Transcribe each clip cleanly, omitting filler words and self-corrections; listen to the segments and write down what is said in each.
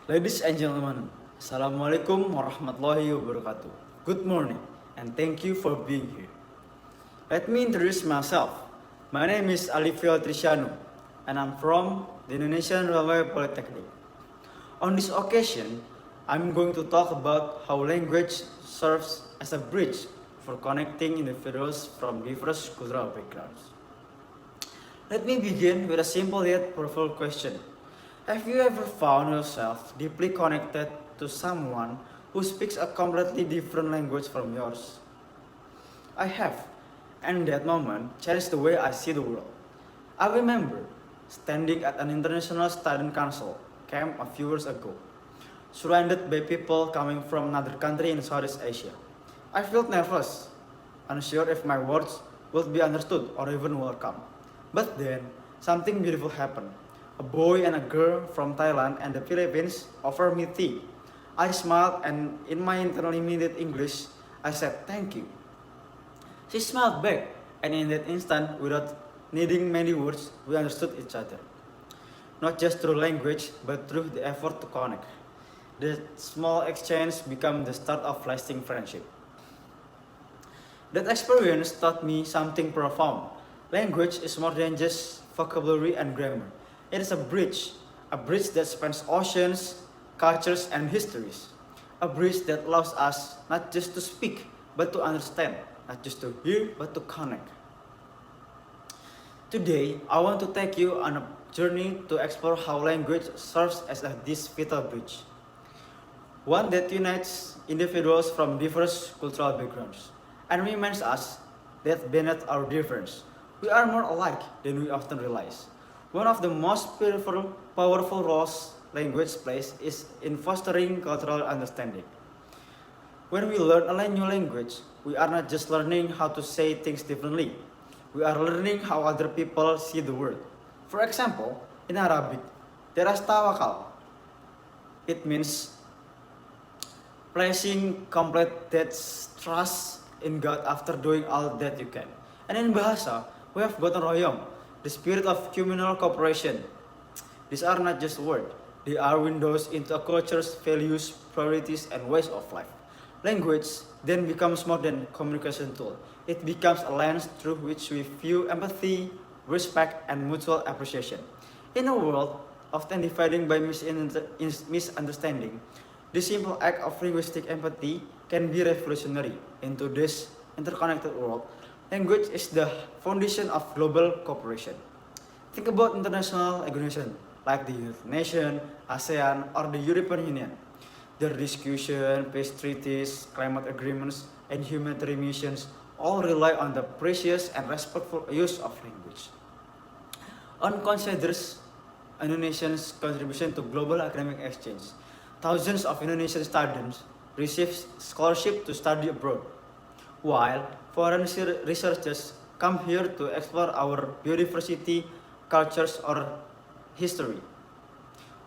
Ladies and gentlemen, Assalamualaikum warahmatullahi wabarakatuh. Good morning and thank you for being here. Let me introduce myself. My name is Alivio Triciano and I'm from the Indonesian Railway Polytechnic. On this occasion, I'm going to talk about how language serves as a bridge for connecting individuals from diverse cultural backgrounds. Let me begin with a simple yet powerful question. Have you ever found yourself deeply connected to someone who speaks a completely different language from yours? I have, and that moment changed the way I see the world. I remember standing at an international student council camp a few years ago, surrounded by people coming from another country in Southeast Asia. I felt nervous, unsure if my words would be understood or even welcome. But then, something beautiful happened. A boy and a girl from Thailand and the Philippines offered me tea. I smiled and in my interlimited English, I said thank you. She smiled back and in that instant, without needing many words, we understood each other. Not just through language, but through the effort to connect. The small exchange became the start of lasting friendship. That experience taught me something profound. Language is more than just vocabulary and grammar. It is a bridge that spans oceans, cultures, and histories. A bridge that allows us not just to speak, but to understand, not just to hear, but to connect. Today, I want to take you on a journey to explore how language serves as this vital bridge. One that unites individuals from diverse cultural backgrounds and reminds us that beneath our difference, we are more alike than we often realize. One of the most powerful roles language plays is in fostering cultural understanding. When we learn a new language, we are not just learning how to say things differently, we are learning how other people see the world. For example, in Arabic, there is tawakal. It means placing complete trust in God after doing all that you can. And in Bahasa, we have gotong royong, the spirit of communal cooperation. These are not just words, they are windows into a culture's values, priorities, and ways of life. Language then becomes more than a communication tool. It becomes a lens through which we view empathy, respect, and mutual appreciation. In a world often divided by misunderstanding, this simple act of linguistic empathy can be revolutionary. In today's interconnected world, language is the foundation of global cooperation. Think about international organizations like the United Nations, ASEAN, or the European Union. Their discussion, peace treaties, climate agreements, and humanitarian missions all rely on the precious and respectful use of language. On considers Indonesia's contribution to global academic exchange. Thousands of Indonesian students receive scholarship to study abroad, while foreign researchers come here to explore our biodiversity, cultures, or history.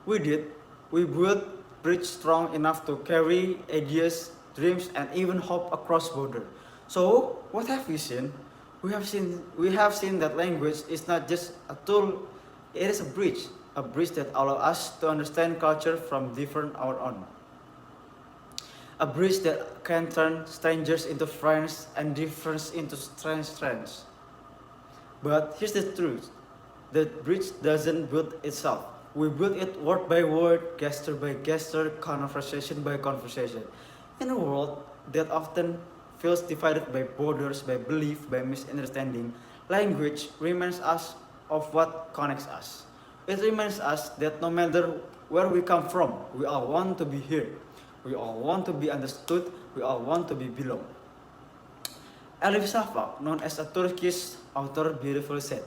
With it, we built bridge strong enough to carry ideas, dreams, and even hope across border. So, what have we seen? We have seen that language is not just a tool; it is a bridge that allows us to understand culture from different our own. A bridge that can turn strangers into friends and difference into strange friends. But here's the truth. The bridge doesn't build itself. We build it word by word, gesture by gesture, conversation by conversation. In a world that often feels divided by borders, by belief, by misunderstanding, language reminds us of what connects us. It reminds us that no matter where we come from, we all want to be here. We all want to be understood. We all want to be belong. Elif Shafak, known as a Turkish author, beautifully said,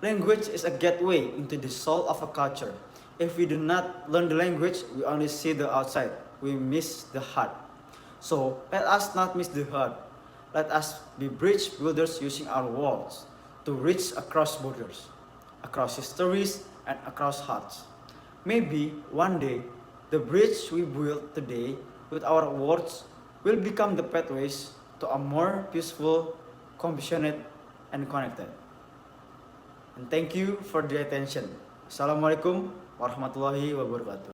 language is a gateway into the soul of a culture. If we do not learn the language, we only see the outside. We miss the heart. So let us not miss the heart. Let us be bridge builders using our words to reach across borders, across histories, and across hearts. Maybe one day, the bridge we build today with our words will become the pathways to a more peaceful, compassionate, and connected. And thank you for the attention. Assalamualaikum warahmatullahi wabarakatuh.